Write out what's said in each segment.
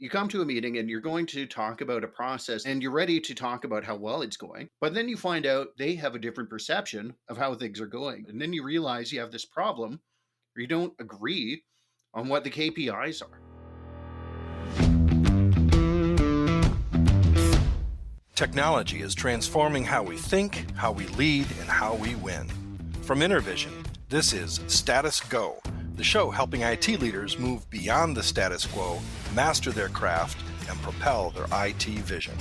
you come to a meeting and you're going to talk about a process and you're ready to talk about how well it's going. But then you find out they have a different perception of how things are going. And then you realize you have this problem or you don't agree on what the KPIs are. Technology is transforming how we think, how we lead, and how we win. From Intervision, this is Status Go, the show helping IT leaders move beyond the status quo, master their craft, and propel their IT vision.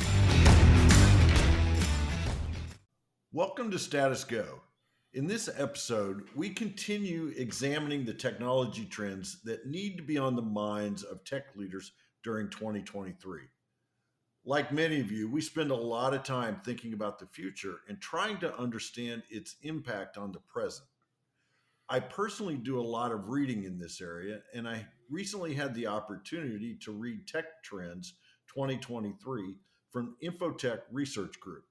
Welcome to Status Go. In this episode, we continue examining the technology trends that need to be on the minds of tech leaders during 2023. Like many of you, we spend a lot of time thinking about the future and trying to understand its impact on the present. I personally do a lot of reading in this area, and I recently had the opportunity to read Tech Trends 2023 from Infotech Research Group.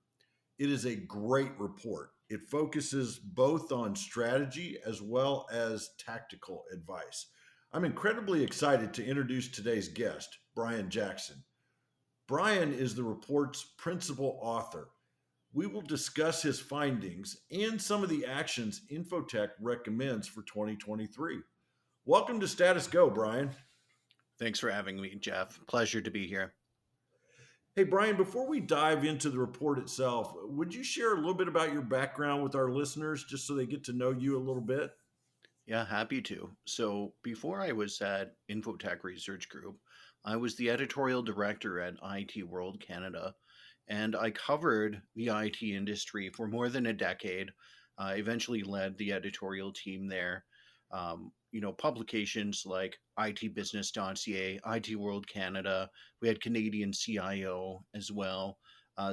It is a great report. It focuses both on strategy as well as tactical advice. I'm incredibly excited to introduce today's guest, Brian Jackson. Brian is the report's principal author. We will discuss his findings and some of the actions Infotech recommends for 2023. Welcome to Status Go, Brian. Thanks for having me, Jeff. Pleasure to be here. Hey, Brian, before we dive into the report itself, would you share a little bit about your background with our listeners just so they get to know you a little bit? Yeah, happy to. So before I was at Infotech Research Group, I was the editorial director at IT World Canada, and I covered the IT industry for more than a decade. I eventually led the editorial team there. Publications like IT Business Dossier, IT World Canada, we had Canadian CIO as well.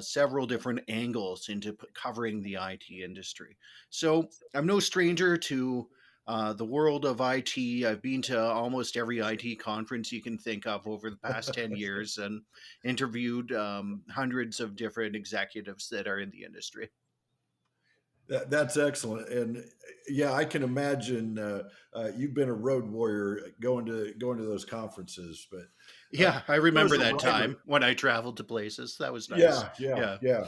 Several different angles into covering the IT industry. So I'm no stranger to the world of IT. I've been to almost every IT conference you can think of over the past 10 years and interviewed hundreds of different executives that are in the industry. That's excellent, and yeah, I can imagine you've been a road warrior going to those conferences. But Yeah, I as remember a that writer, time when I traveled to places. That was nice. yeah, yeah, Yeah.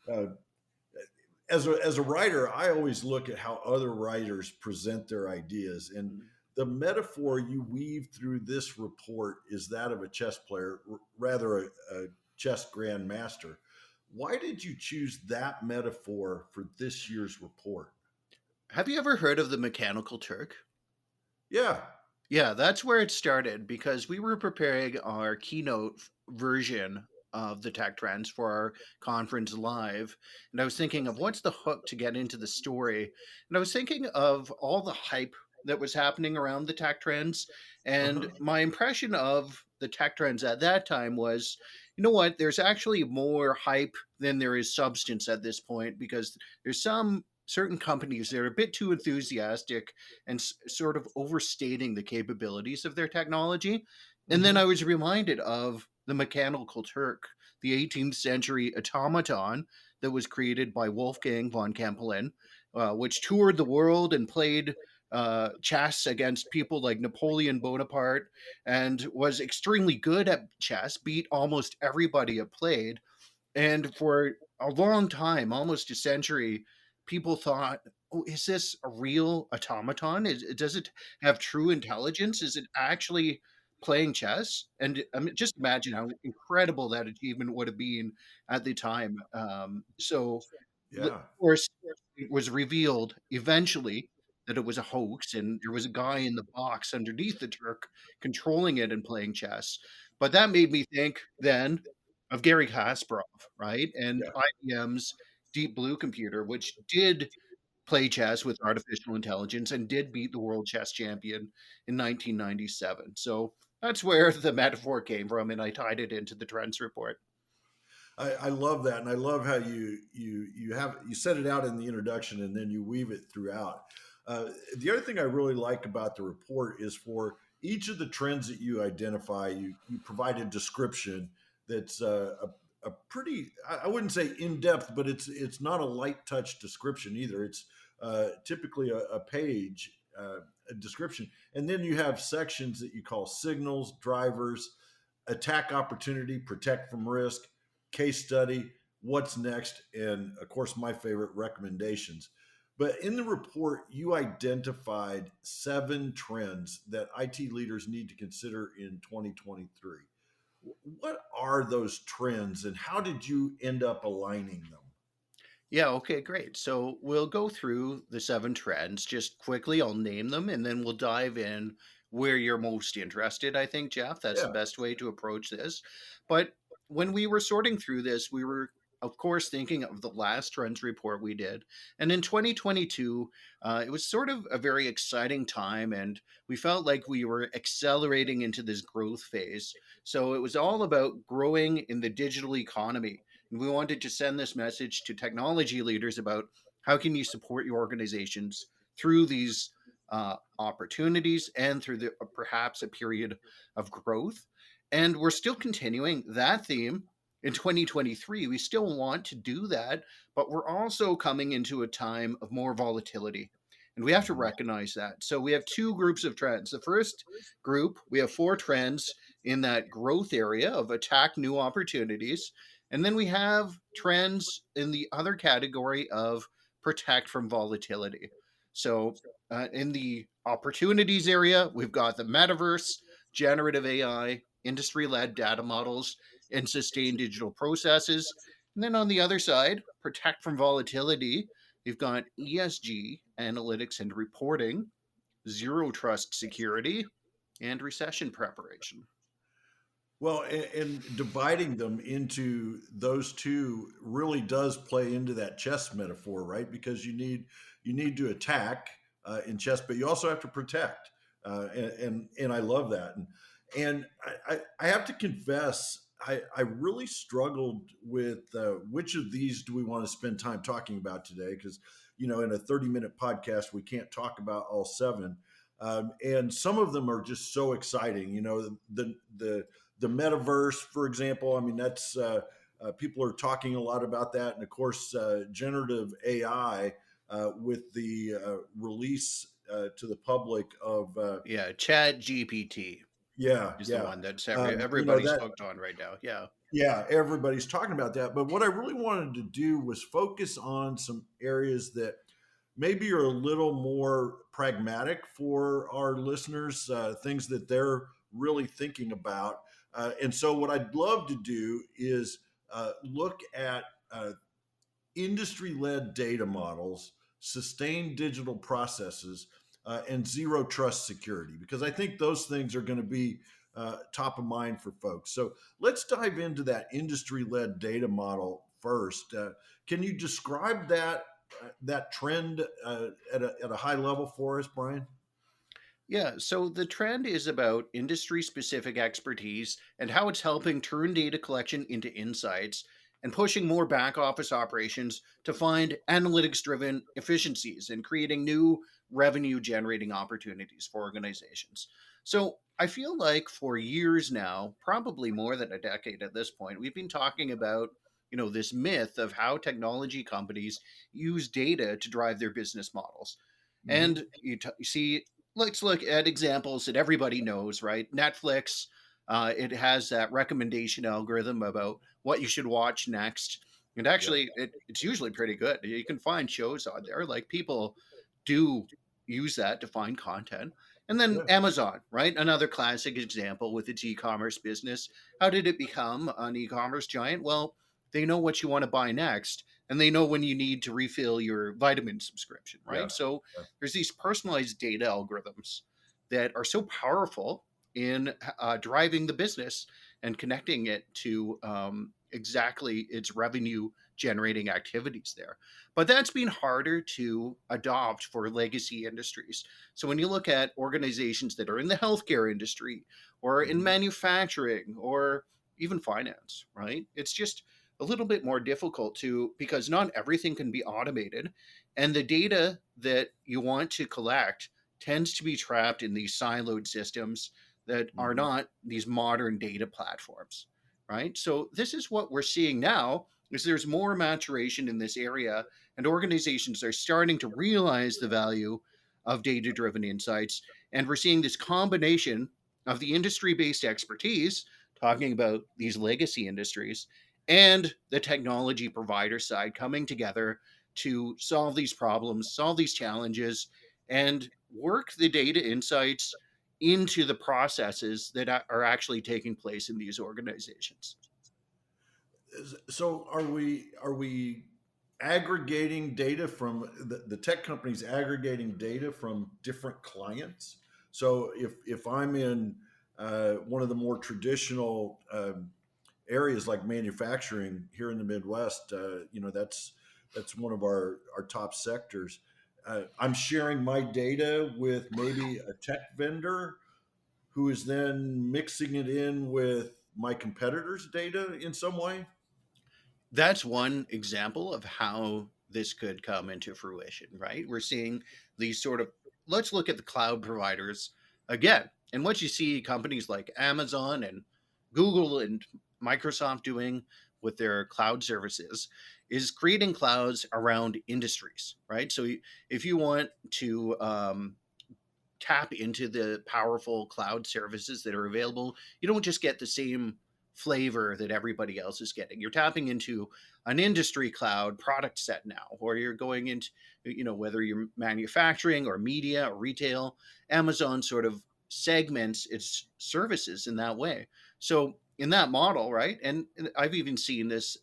yeah. Uh, as a writer, I always look at how other writers present their ideas, and the metaphor you weave through this report is that of a chess player, rather a chess grandmaster. Why did you choose that metaphor for this year's report? Have you ever heard of the Mechanical Turk? Yeah, Yeah, that's where it started because we were preparing our keynote version of the tech trends for our conference live. And I was thinking of what's the hook to get into the story. And I was thinking of all the hype that was happening around the tech trends. And uh-huh. my impression of the tech trends at that time was, you know what, there's actually more hype than there is substance at this point because there's some certain companies that are a bit too enthusiastic and sort of overstating the capabilities of their technology. And then I Hmm. was reminded of the Mechanical Turk, the 18th century automaton that was created by Wolfgang von Kempelen, which toured the world and played chess against people like Napoleon Bonaparte and was extremely good at chess, beat almost everybody it played. And for a long time, almost a century, people thought, "Oh, is this a real automaton? Does it have true intelligence? Is it actually playing chess?" And I mean, just imagine how incredible that achievement would have been at the time. Of Yeah, course, it was revealed eventually that it was a hoax, and there was a guy in the box underneath the Turk controlling it and playing chess. But that made me think then of Gary Kasparov, right? And yeah. IBM's Deep Blue computer, which did play chess with artificial intelligence and did beat the world chess champion in 1997. So that's where the metaphor came from, and I tied it into the trends report. I love that, and I love how you set it out in the introduction, and then you weave it throughout. The other thing I really like about the report is for each of the trends that you identify, you provide a description that's a pretty I wouldn't say in depth, but it's not a light touch description either. It's typically a page. A description, and then you have sections that you call signals, drivers, attack opportunity, protect from risk, case study, what's next, and of course, my favorite, recommendations. But in the report, you identified 7 trends that IT leaders need to consider in 2023. What are those trends and how did you end up aligning them? Yeah, okay, great. So we'll go through the 7 trends just quickly. I'll name them and then we'll dive in where you're most interested. I think, Jeff, that's the Yeah. best way to approach this. But when we were sorting through this, we were, of course, thinking of the last trends report we did. And in 2022, it was sort of a very exciting time, and we felt like we were accelerating into this growth phase. So it was all about growing in the digital economy, and we wanted to send this message to technology leaders about how can you support your organizations through these opportunities and through the perhaps a period of growth. And we're still continuing that theme in 2023. We still want to do that, but we're also coming into a time of more volatility. And we have to Mhm. recognize that. So we have 2 groups of trends. The first group, we have 4 trends in that growth area of attack new opportunities. And then we have trends in the other category of protect from volatility. So, in the opportunities area, we've got the metaverse, generative AI, industry led data models, and sustained digital processes. And then on the other side, protect from volatility, we've got ESG, analytics and reporting, zero trust security, and recession preparation. Well, and dividing them into those two really does play into that chess metaphor, right? Because you need to attack in chess, but you also have to protect, and I love that. And I have to confess, I really struggled with which of these do we want to spend time talking about today? Because in a 30-minute podcast, we can't talk about all 7. And some of them are just so exciting. The metaverse, for example. I mean, that's people are talking a lot about that, and of course, generative AI with the release to the public of Yeah, Chat GPT yeah, is the yeah, one that's everybody's that hooked on right now. Yeah. yeah, everybody's talking about that. But what I really wanted to do was focus on some areas that maybe are a little more pragmatic for our listeners, things that they're really thinking about. And so, what I'd love to do is look at industry led data models, sustained digital processes, and zero trust security, because I think those things are going to be top of mind for folks. So let's dive into that industry led data model first. Can you describe that trend at a high level for us, Brian? Yeah, so the trend is about industry specific expertise and how it's helping turn data collection into insights and pushing more back office operations to find analytics driven efficiencies and creating new revenue generating opportunities for organizations. So I feel like for years now, probably more than a decade at this point, we've been talking about this myth of how technology companies use data to drive their business models. Hmm. And you see, let's look at examples that everybody knows, right? Netflix, it has that recommendation algorithm about what you should watch next. And Yep. actually, it's usually pretty good. You can find shows on there. Like people do use that to find content. And then Yeah. Amazon, right? Another classic example with its e commerce business. How did it become an e commerce giant? Well, they know what you want to buy next, and they know when you need to refill your vitamin subscription, Yeah. right? So Yeah. there's these personalized data algorithms that are so powerful in driving the business and connecting it to exactly its revenue generating activities there. But that's been harder to adopt for legacy industries. So when you look at organizations that are in the healthcare industry or in Mhm. manufacturing or even finance, right? It's just a little bit more difficult to, because not everything can be automated, and the data that you want to collect tends to be trapped in these siloed systems that are Mhm. not these modern data platforms, right? So this is what we're seeing now is there's more maturation in this area, and organizations are starting to realize the value of data driven insights, and we're seeing this combination of the industry based expertise talking about these legacy industries, and the technology provider side coming together to solve these problems, solve these challenges, and work the data insights into the processes that are actually taking place in these organizations. So are we aggregating data from the tech companies aggregating data from different clients? So if I'm in one of the more traditional areas like manufacturing here in the Midwest, that's one of our top sectors. I'm sharing my data with maybe a tech vendor who is then mixing it in with my competitors' data in some way. That's one example of how this could come into fruition, right? We're seeing these sort of, let's look at the cloud providers again. And what you see companies like Amazon and Google and Microsoft doing with their cloud services is creating clouds around industries, right? So if you want to tap into the powerful cloud services that are available, you don't just get the same flavor that everybody else is getting. You're tapping into an industry cloud product set now, or you're going into, whether you're manufacturing or media or retail, Amazon sort of segments its services in that way. So, in that model, right? And I've even seen this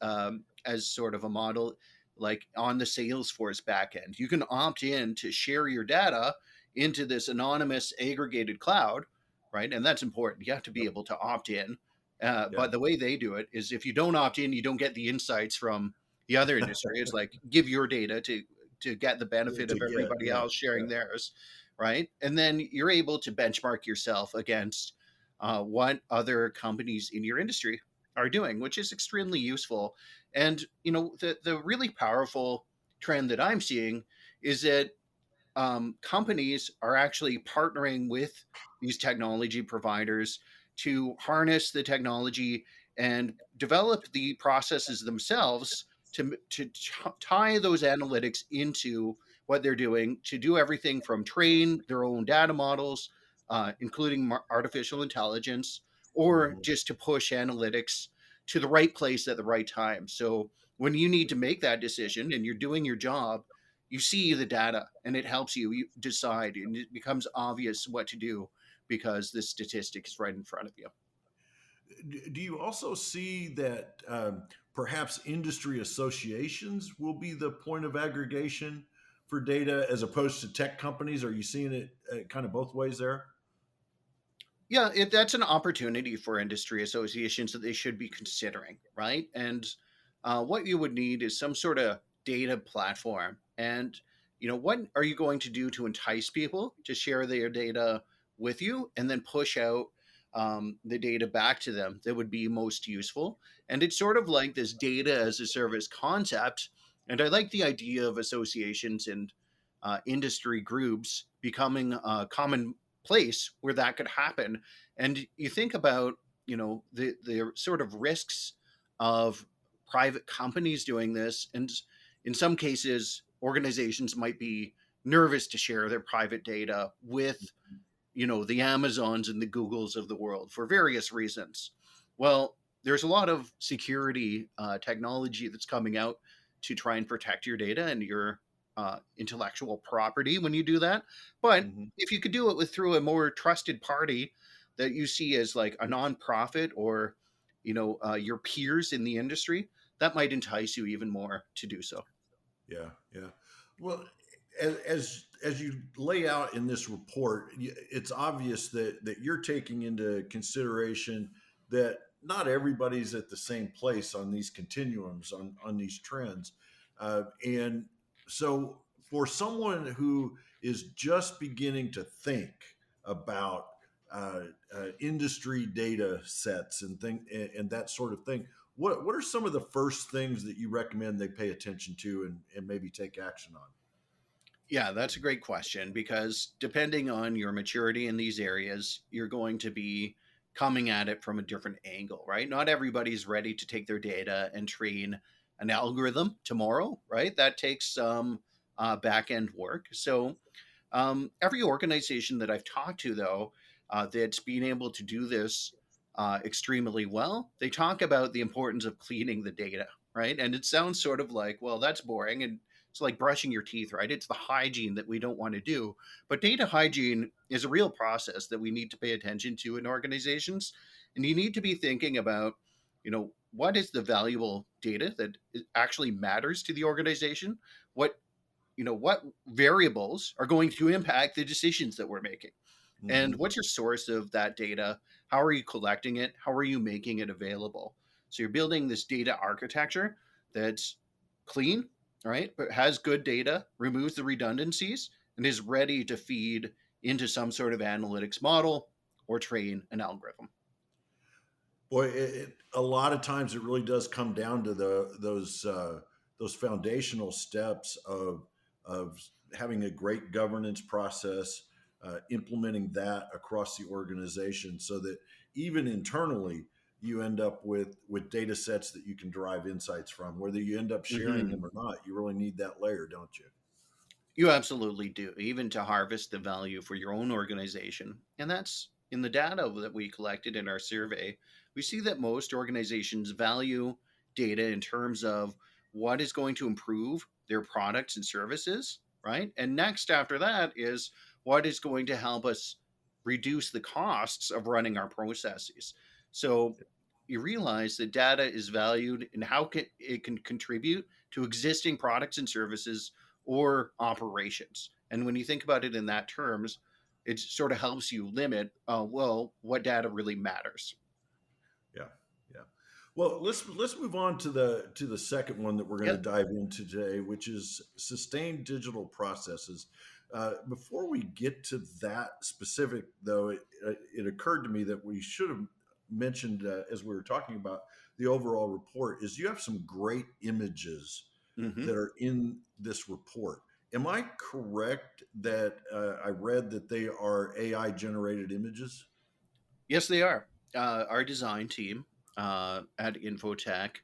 as sort of a model like on the Salesforce backend. You can opt in to share your data into this anonymous aggregated cloud, right? And that's important. You have to be Yep. able to opt in. Yeah. But the way they do it is if you don't opt in, you don't get the insights from the other industry. It's like give your data to get the benefit To of get, everybody yeah, else yeah. sharing theirs, right? And then you're able to benchmark yourself against what other companies in your industry are doing, which is extremely useful. And the really powerful trend that I'm seeing is that companies are actually partnering with these technology providers to harness the technology and develop the processes themselves to tie those analytics into what they're doing to do everything from train their own data models, including artificial intelligence, or Mhm. just to push analytics to the right place at the right time. So when you need to make that decision and you're doing your job, you see the data and it helps you decide, and it becomes obvious what to do because the statistic is right in front of you. Do you also see that perhaps industry associations will be the point of aggregation for data as opposed to tech companies? Are you seeing it kind of both ways there? Yeah, that's an opportunity for industry associations that they should be considering, right? And what you would need is some sort of data platform. And what are you going to do to entice people to share their data with you, and then push out the data back to them that would be most useful? And it's sort of like this data as a service concept. And I like the idea of associations and industry groups becoming a common place where that could happen. And you think about, the sort of risks of private companies doing this, and in some cases, organizations might be nervous to share their private data with, the Amazons and the Googles of the world for various reasons. Well, there's a lot of security technology that's coming out to try and protect your data and your intellectual property when you do that. But Hmm. if you could do it with through a more trusted party that you see as like a nonprofit, or your peers in the industry, that might entice you even more to do so. Yeah, yeah. Well, as you lay out in this report, it's obvious that you're taking into consideration that not everybody's at the same place on these continuums on these trends, and so for someone who is just beginning to think about industry data sets and that sort of thing, what are some of the first things that you recommend they pay attention to and maybe take action on? Yeah, that's a great question, because depending on your maturity in these areas, you're going to be coming at it from a different angle, right? Not everybody's ready to take their data and train an algorithm tomorrow, right? That takes some back end work. So, every organization that I've talked to, though, that's being able to do this extremely well. They talk about the importance of cleaning the data, right? And it sounds sort of like, well, that's boring. And it's like brushing your teeth, right? It's the hygiene that we don't want to do. But data hygiene is a real process that we need to pay attention to in organizations. And you need to be thinking about, what is the valuable data that actually matters to the organization? What, what variables are going to impact the decisions that we're making? And Hmm. what's your source of that data? How are you collecting it? How are you making it available? So you're building this data architecture that's clean, right? But has good data, removes the redundancies, and is ready to feed into some sort of analytics model or train an algorithm. Boy, a lot of times it really does come down to those foundational steps of having a great governance process, implementing that across the organization, so that even internally you end up with data sets that you can derive insights from. Whether you end up sharing Mhm. them or not, you really need that layer, don't you? You absolutely do, even to harvest the value for your own organization. And that's in the data that we collected in our survey. We see that most organizations value data in terms of what is going to improve their products and services, right? And next after that is what is going to help us reduce the costs of running our processes. So you realize that data is valued and it can contribute to existing products and services or operations. And when you think about it in that terms, it sort of helps you limit, what data really matters. Yeah, yeah. Well, let's move on to the second one that we're going to Yeah. dive into today, which is sustained digital processes. Before we get to that specific, though, it occurred to me that we should have mentioned as we were talking about the overall report is you have some great images Hmm. that are in this report. Am I correct that I read that they are AI generated images? Yes, they are. Our design team at Infotech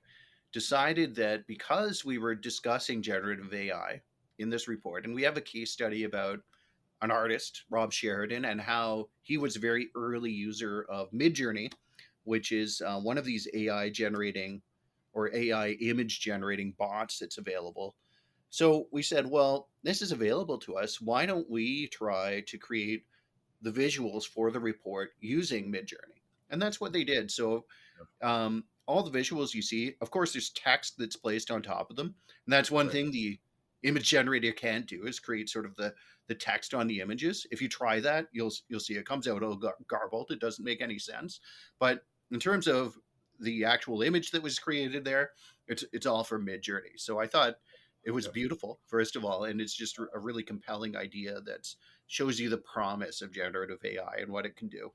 decided that because we were discussing generative AI in this report, and we have a case study about an artist, Rob Sheridan, and how he was a very early user of Midjourney, which is one of these AI generating or AI image generating bots that's available. So we said, well, this is available to us. Why don't we try to create the visuals for the report using Midjourney? And that's what they did. So all the visuals you see, of course, there's text that's placed on top of them, and that's one Right. thing the image generator can't do is create sort of the text on the images. If you try that, you'll see it comes out all garbled. It doesn't make any sense. But in terms of the actual image that was created there, it's all from Midjourney. So I thought it was Yep. beautiful, first of all, and it's just a really compelling idea that shows you the promise of generative AI and what it can do.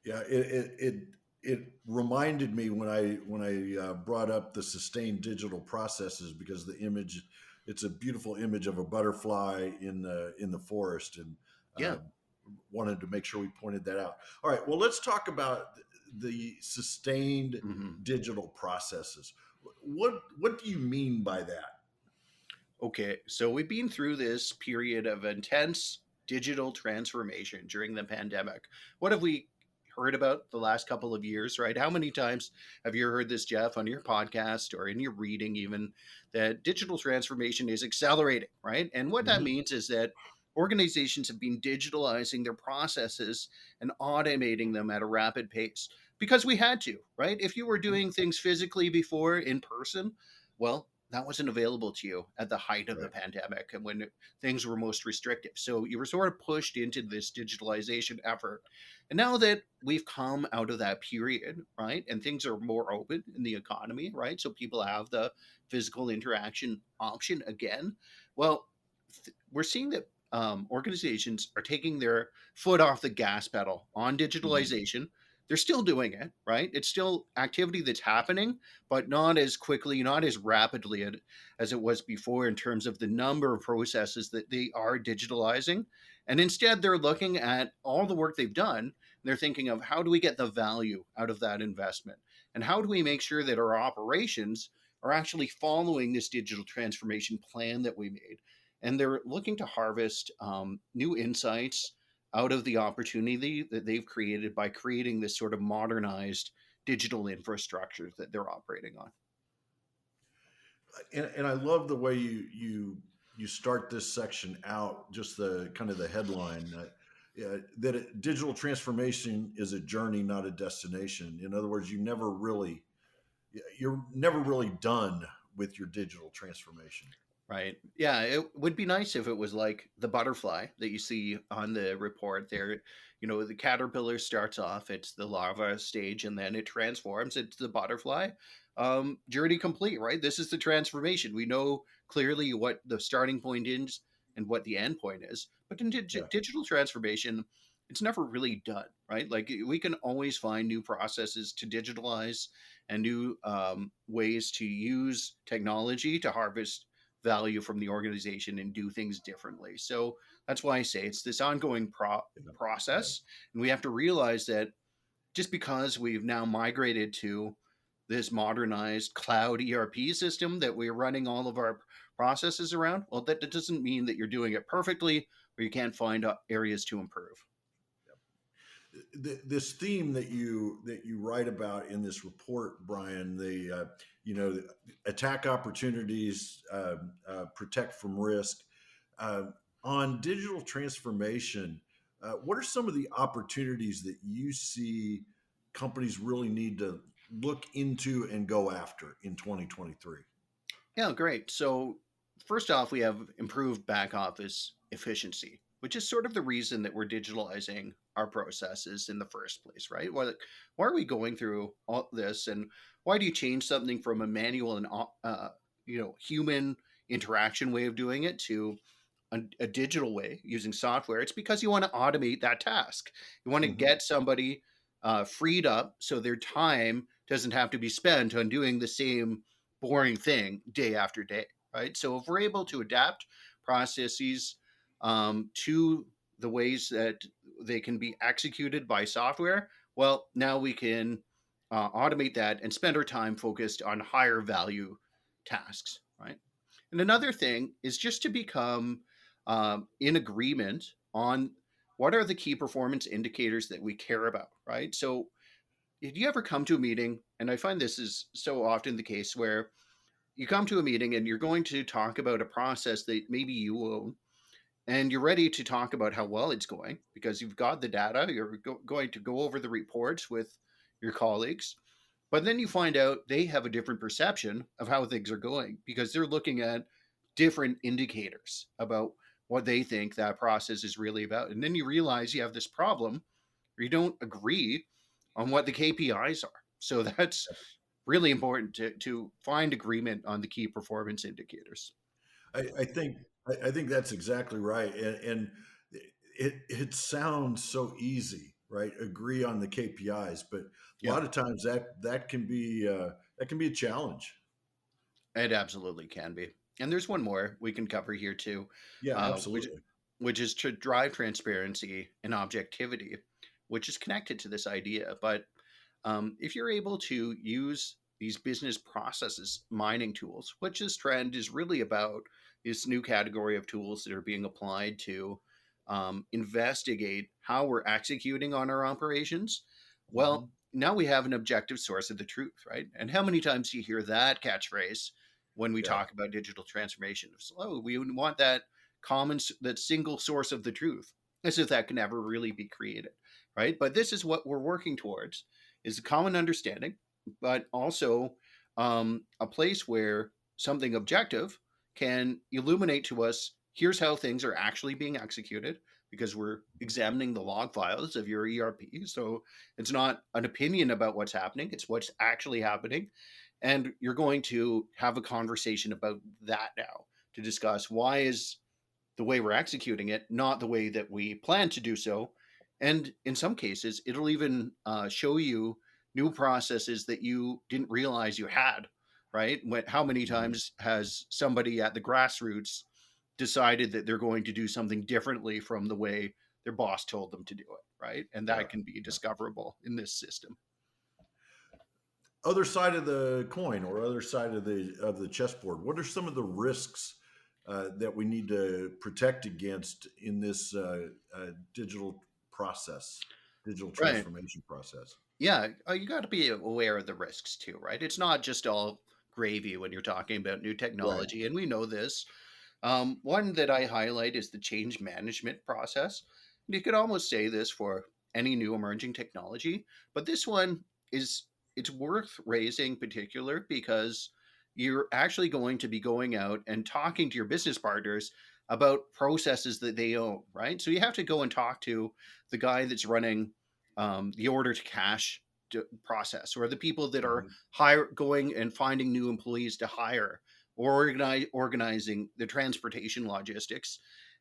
Yeah, it reminded me when I brought up the sustained digital processes because the image, it's a beautiful image of a butterfly in the forest, and Yeah. uh, wanted to make sure we pointed that out. All right, well, let's talk about the sustained Mhm. digital processes. What do you mean by that? Okay, so we've been through this period of intense digital transformation during the pandemic. What have we heard about the last couple of years, right? How many times have you heard this, Jeff, on your podcast or in your reading, even that digital transformation is accelerating, right? And what that Mhm. means is that organizations have been digitalizing their processes and automating them at a rapid pace because we had to, right? If you were doing things physically before in person, well, that wasn't available to you at the height of the Right. pandemic and when things were most restrictive. So you were sort of pushed into this digitalization effort. And now that we've come out of that period, right, and things are more open in the economy, right, so people have the physical interaction option again. Well, we're seeing that organizations are taking their foot off the gas pedal on Mhm. digitalization. They're still doing it, right? It's still activity that's happening, but not as quickly, not as rapidly as it was before in terms of the number of processes that they are digitalizing. And instead, they're looking at all the work they've done. And they're thinking of how do we get the value out of that investment? And how do we make sure that our operations are actually following this digital transformation plan that we made? And they're looking to harvest new insights out of the opportunity that they've created by creating this sort of modernized digital infrastructure that they're operating on. And I love the way you start this section out, just the kind of the headline digital transformation is a journey, not a destination. In other words, you're never really done with your digital transformation. Right. Yeah, it would be nice if it was like the butterfly that you see on the report there. You know, the caterpillar starts off, it's the larva stage, and then it transforms into the butterfly. Journey complete, right? This is the transformation. We know clearly what the starting point is and what the end point is. But in Yeah. digital transformation, it's never really done, right? Like we can always find new processes to digitalize and new ways to use technology to harvest value from the organization and do things differently. So that's why I say it's this ongoing Yeah. process. And we have to realize that just because we've now migrated to this modernized cloud ERP system that we're running all of our processes around, well, that doesn't mean that you're doing it perfectly or you can't find areas to improve. This theme that you write about in this report, Brian, the attack opportunities, protect from risk, uh, on digital transformation. What are some of the opportunities that you see companies really need to look into and go after in 2023? Yeah, great. So, first off, we have improved back office efficiency, which is sort of the reason that we're digitalizing our processes in the first place, right? Why are we going through all this, and why do you change something from a manual and human interaction way of doing it to a digital way using software? It's because you want to automate that task. You want to Hmm. get somebody freed up so their time doesn't have to be spent on doing the same boring thing day after day, right? So if we're able to adapt processes to the ways that they can be executed by software, well, now we can automate that and spend our time focused on higher value tasks, right? And another thing is just to become in agreement on what are the key performance indicators that we care about, right? So, did you ever come to a meeting? And I find this is so often the case where you come to a meeting and you're going to talk about a process that maybe you own, and you're ready to talk about how well it's going because you've got the data, you're going to go over the reports with your colleagues. But then you find out they have a different perception of how things are going because they're looking at different indicators about what they think that process is really about. And then you realize you have this problem where you don't agree on what the KPIs are. So that's really important to find agreement on the key performance indicators. I think that's exactly right, and it sounds so easy, right? Agree on the KPIs, but a Yeah, lot of times that can be a challenge. it absolutely can be. And there's one more we can cover here too, Yeah, uh, which absolutely. which is to drive transparency and objectivity, which is connected to this idea. But if you're able to use these business processes mining tools, which this trend is really about, this new category of tools that are being applied to investigate how we're executing on our operations, Hmm. well, now we have an objective source of the truth, right? And how many times do you hear that catchphrase when we Yeah, talk about digital transformation? So, oh, we want that that single source of the truth, as if that can ever really be created, right? But this is what we're working towards: is a common understanding, but also a place where something objective can illuminate to us here's how things are actually being executed because we're examining the log files of your ERP. So it's not an opinion about what's happening, it's what's actually happening. And you're going to have a conversation about that now to discuss why is the way we're executing it not the way that we plan to do so. And in some cases, it'll even show you new processes that you didn't realize you had, right? How many hmm, times has somebody at the grassroots decided that they're going to do something differently from the way their boss told them to do it, right? And yeah, that can be yeah. discoverable in this system. Other side of the coin, or other side of the chessboard. What are some of the risks that we need to protect against in this digital process, digital Right. transformation process. Yeah, you got to be aware of the risks too, right? It's not just all gravy when you're talking about new Right. technology, and we know this. One that I highlight is the change management process. You could almost say this for any new emerging technology, but this one is it's worth raising particular because you're actually going to be going out and talking to your business partners about processes that they own, right? So you have to go and talk to the guy that's running the order to cash process, or the people that are Mhm. going and finding new employees to hire, or organizing the transportation logistics.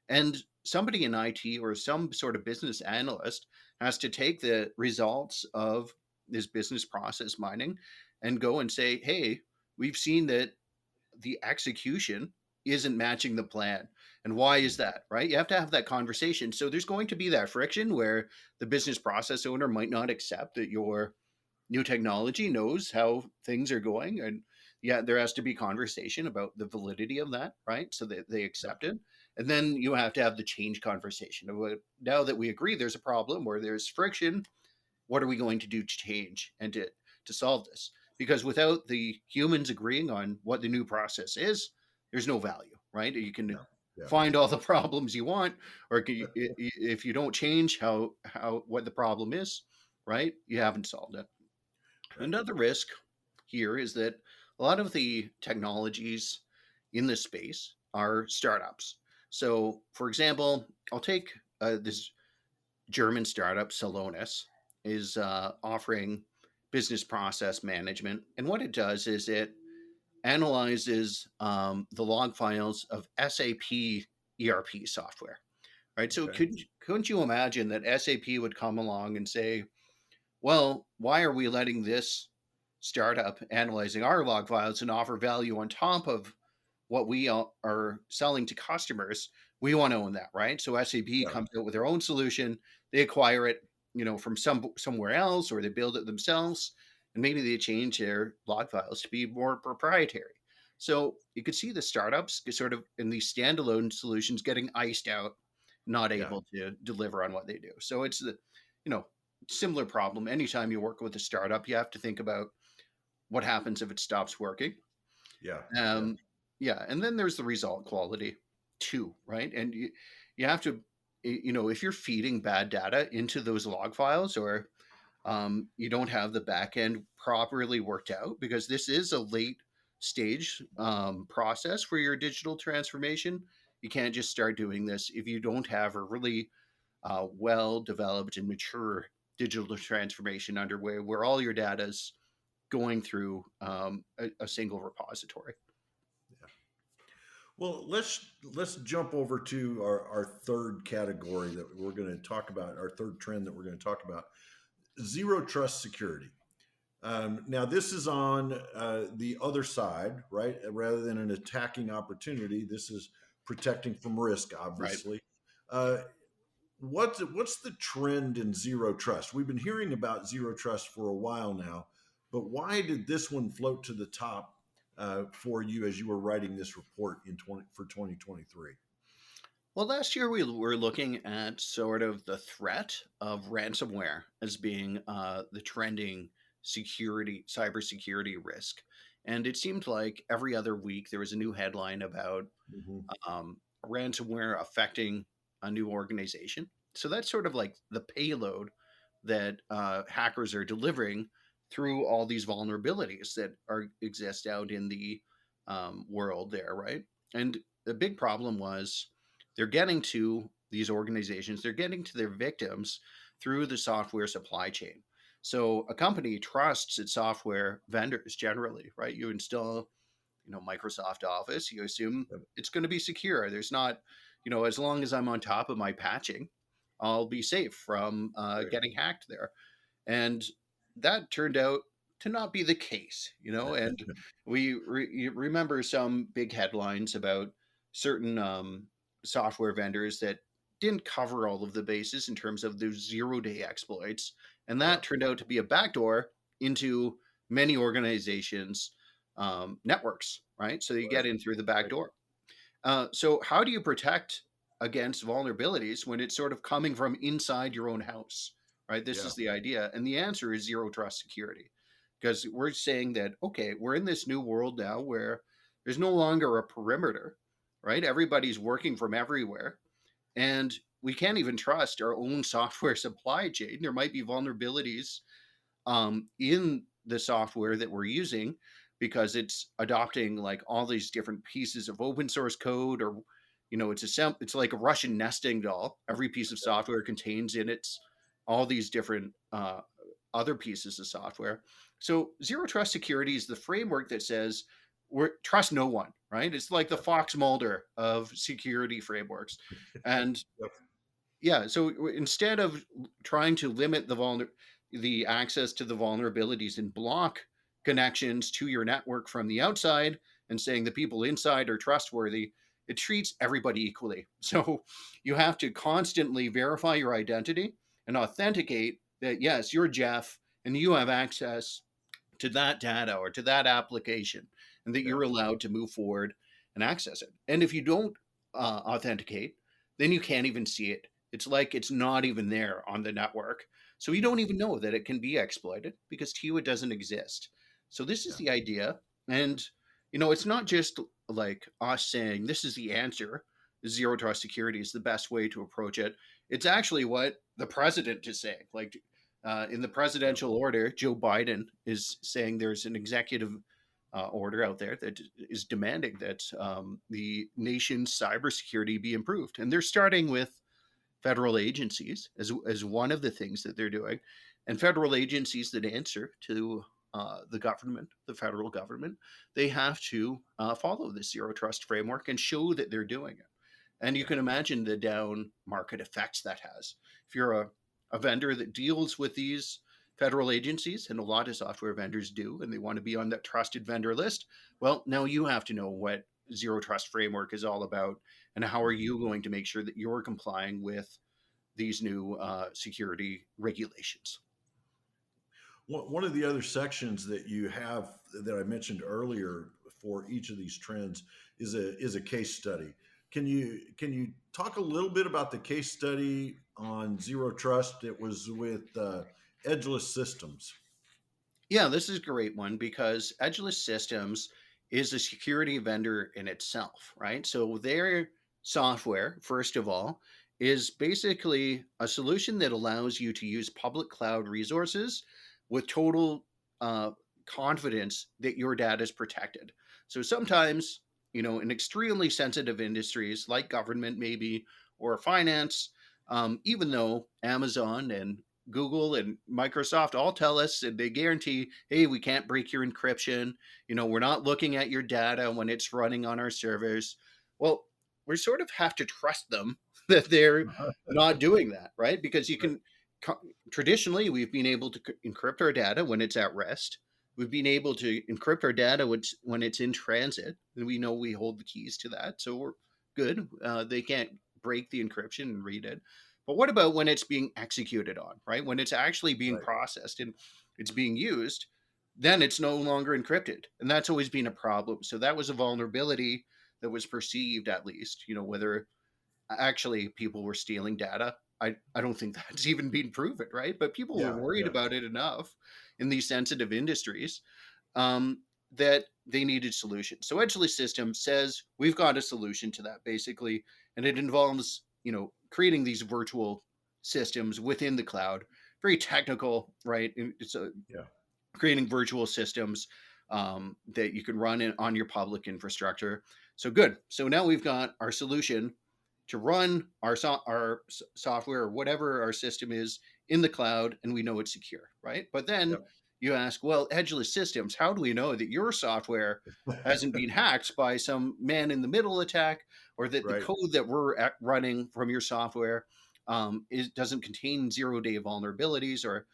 And somebody in IT or some sort of business analyst has to take the results of this business process mining and go and say, hey, we've seen that the execution isn't matching the plan. And why is that? Right? You have to have that conversation. So there's going to be that friction where the business process owner might not accept that your new technology knows how things are going, and yeah, there has to be conversation about the validity of that, right? So that they Yeah. accept it. And then you have to have the change conversation of what, now that we agree there's a problem or there's friction, what are we going to do to change and to solve this? Because without the humans agreeing on what the new process is, there's no value, right? You can Yeah. Yeah. find all the problems you want, or if you don't change how what the problem is, right, you haven't solved it. Right. Another risk here is that a lot of the technologies in this space are startups. So, for example, I'll take this German startup, Salonis, is offering business process management. And what it does is it analyzes the log files of SAP ERP software, right? So, Okay. couldn't you imagine that SAP would come along and say, well, why are we letting this startup analyzing our log files and offer value on top of what we are selling to customers? We want to own that, right? So SAP Yeah. comes out with their own solution. They acquire it, from somewhere else, or they build it themselves, and maybe they change their log files to be more proprietary. So you could see the startups sort of in these standalone solutions getting iced out, not Yeah. able to deliver on what they do. So it's the, you know, similar problem. Anytime you work with a startup, you have to think about what happens if it stops working. Yeah. Yeah. Um, yeah, and then there's the result quality too, right? And you have to, if you're feeding bad data into those log files, or you don't have the back end properly worked out, because this is a late stage process for your digital transformation. You can't just start doing this if you don't have a really well developed and mature digital transformation underway, where all your data is going through a single repository. Yeah. Well, let's jump over to our third category that we're going to talk about. Our third trend that we're going to talk about: zero trust security. Now, this is on the other side, right? Rather than an attacking opportunity, this is protecting from risk, Right. obviously. Uh, what's the trend in zero trust? We've been hearing about zero trust for a while now, but why did this one float to the top for you as you were writing this report for 2023? Well, last year we were looking at sort of the threat of ransomware as being the trending cybersecurity risk. And it seemed like every other week there was a new headline about Hmm. ransomware affecting a new organization. So that's sort of like the payload that hackers are delivering through all these vulnerabilities that exist out in the world there, right? And the big problem was they're getting to these organizations, they're getting to their victims through the software supply chain. So a company trusts its software vendors generally, right? You install, Microsoft Office, you assume it's going to be secure. There's not, as long as I'm on top of my patching, I'll be safe from Right. getting hacked there. And that turned out to not be the case, and you remember some big headlines about certain software vendors that didn't cover all of the bases in terms of those 0-day exploits. And Yeah. that turned out to be a backdoor into many organizations' networks, right? So you Right. get in through the back Right. door. So how do you protect against vulnerabilities when it's sort of coming from inside your own house, right? This Yeah. is the idea. And the answer is zero trust security. Because we're saying that, okay, we're in this new world now where there's no longer a perimeter, right? Everybody's working from everywhere. And we can't even trust our own software supply chain. There might be vulnerabilities in the software that we're using because it's adopting like all these different pieces of open source code, or it's like a Russian nesting doll. Every piece of software contains in it all these different other pieces of software. So zero trust security is the framework that says we're trust no one, right? It's like the Fox Mulder of security frameworks. And Yep. yeah, so instead of trying to limit the access to the vulnerabilities and block connections to your network from the outside and saying the people inside are trustworthy, it treats everybody equally. So you have to constantly verify your identity and authenticate that yes, you're Jeff and you have access to that data or to that application, and that Yeah. you're allowed to move forward and access it. And if you don't authenticate, then you can't even see it. It's like it's not even there on the network. So you Yeah. don't even know that it can be exploited because to you it doesn't exist. So this is Yeah. the idea. And, it's not just like us saying this is the answer. Zero trust security is the best way to approach it. It's actually what the president is saying. Like in the Yeah. presidential order, Joe Biden is saying there's an executive order out there that is demanding that the nation's cybersecurity be improved. And they're starting with federal agencies as one of the things that they're doing. And federal agencies that answer to the government, the federal government, they have to follow this zero trust framework and show that they're doing it. And you Yeah. can imagine the down market effects that has. If you're a vendor that deals with these federal agencies, and a lot of software vendors do, and they want to be on that trusted vendor list, well, now you have to know what zero trust framework is all about, and how are Mhm. you going to make sure that you're complying with these new security regulations. One of the other sections that you have that I mentioned earlier for each of these trends is a case study. Can you talk a little bit about the case study on zero trust? It was with Edgeless Systems. Yeah, this is a great one because Edgeless Systems is a security vendor in itself, right? So their software, first of all, is basically a solution that allows you to use public cloud resources with total uh, confidence that your data is protected. So sometimes, in extremely sensitive industries like government, maybe, or finance, even though Amazon and Google and Microsoft all tell us and they guarantee, hey, we can't break your encryption. We're not looking at your data when it's running on our servers. Well, we sort of have to trust them that they're not doing that, right? Because you Right. can traditionally we've been able to encrypt our data when it's at rest. We've been able to encrypt our data when it's in transit, and we know we hold the keys to that, so we're good. They can't break the encryption and read it. But what about when it's being executed on, right? When it's actually being Right. processed and it's being used, then it's no longer encrypted. And that's always been a problem. So that was a vulnerability that was perceived, at least, whether actually people were stealing data. I don't think that's even been proven, right? But people were Yeah. worried Yeah. about it enough in these sensitive industries that they needed solutions. So Edgeless Systems says we've got a solution to that basically, and it involves creating these virtual systems within the cloud. Very technical, right? It's Yeah. creating virtual systems that you can run on your public infrastructure. So good. So now we've got our solution to run our software or whatever our system is in the cloud, and we know it's secure, right? But then Yep. you ask, well, Edgeless Systems, how do we know that your software hasn't been hacked by some man in the middle attack, or that the Right. code that we're running from your software doesn't contain 0-day vulnerabilities, or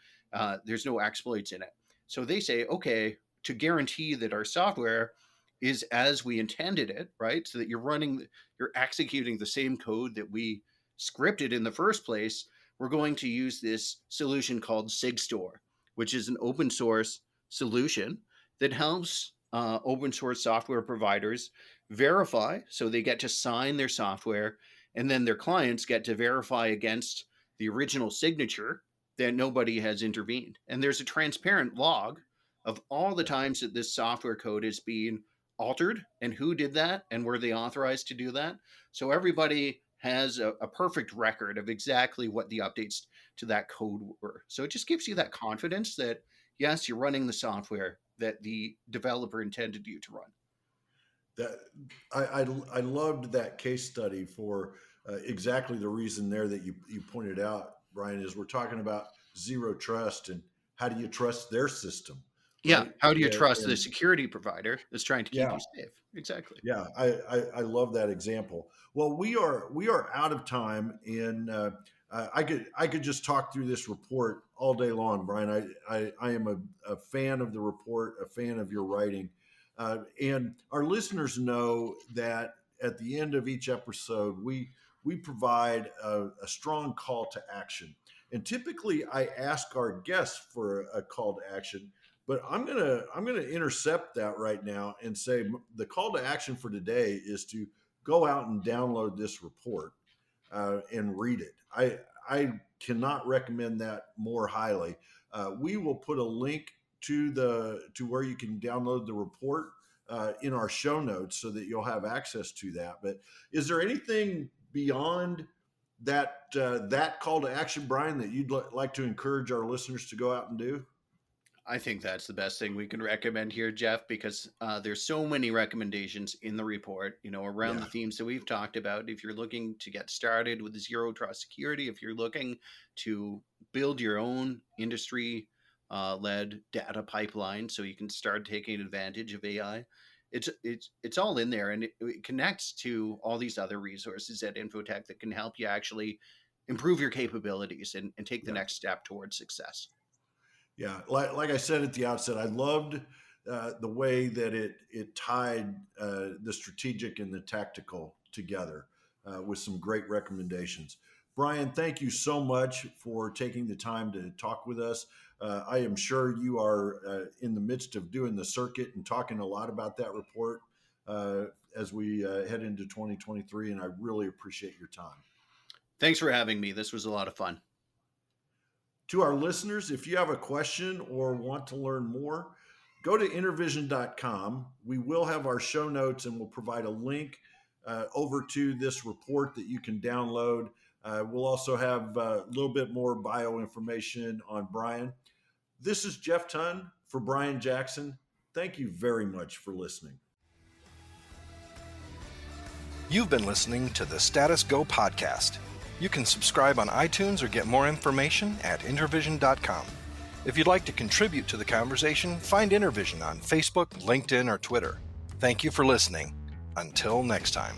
there's no exploits in it? So they say, okay, to guarantee that our software is as we intended it, right? So that you're executing the same code that we scripted in the first place. We're going to use this solution called SigStore, which is an open source solution that helps open source software providers verify, so they get to sign their software, and then their clients get to verify against the original signature that nobody has intervened. And there's a transparent log of all the times that this software code is being altered and who did that and were they authorized to do that. So everybody has a perfect record of exactly what the updates to that code were. So it just gives you that confidence that, yes, you're running the software that the developer intended you to run. That I loved that case study for exactly the reason there that you pointed out, Brian, is we're talking about zero trust and how do you trust their system, Yeah. right? How do you trust the And security provider that's trying to keep yeah, you safe? Exactly. yeah, I love that example. Well, we are out of time, and I could just talk through this report all day long, Brian. I am a fan of the report, a fan of your writing, and our listeners know that at the end of each episode, we provide a strong call to action, and typically I ask our guests for a call to action. But I'm gonna intercept that right now and say the call to action for today is to go out and download this report and read it. I cannot recommend that more highly. We will put a link to where you can download the report in our show notes so that you'll have access to that. But is there anything beyond that call to action, Brian, that you'd like to encourage our listeners to go out and do? I think that's the best thing we can recommend here, Jeff, because there's so many recommendations in the report, around the Yeah. themes that we've talked about. If you're looking to get started with zero trust security, if you're looking to build your own industry led data pipeline so you can start taking advantage of AI, it's all in there, and it connects to all these other resources at Infotech that can help you actually improve your capabilities and take the Yeah. next step towards success. Yeah, like I said at the outset, I loved the way that it tied the strategic and the tactical together with some great recommendations. Brian, thank you so much for taking the time to talk with us. I am sure you are in the midst of doing the circuit and talking a lot about that report as we head into 2023, and I really appreciate your time. Thanks for having me. This was a lot of fun. To our listeners, if you have a question or want to learn more, go to intervision.com. We will have our show notes and we'll provide a link over to this report that you can download. We'll also have a little bit more bio information on Brian. This is Jeff Tunn for Brian Jackson. Thank you very much for listening. You've been listening to the Status Go podcast. You can subscribe on iTunes or get more information at intervision.com. If you'd like to contribute to the conversation, find Intervision on Facebook, LinkedIn, or Twitter. Thank you for listening. Until next time.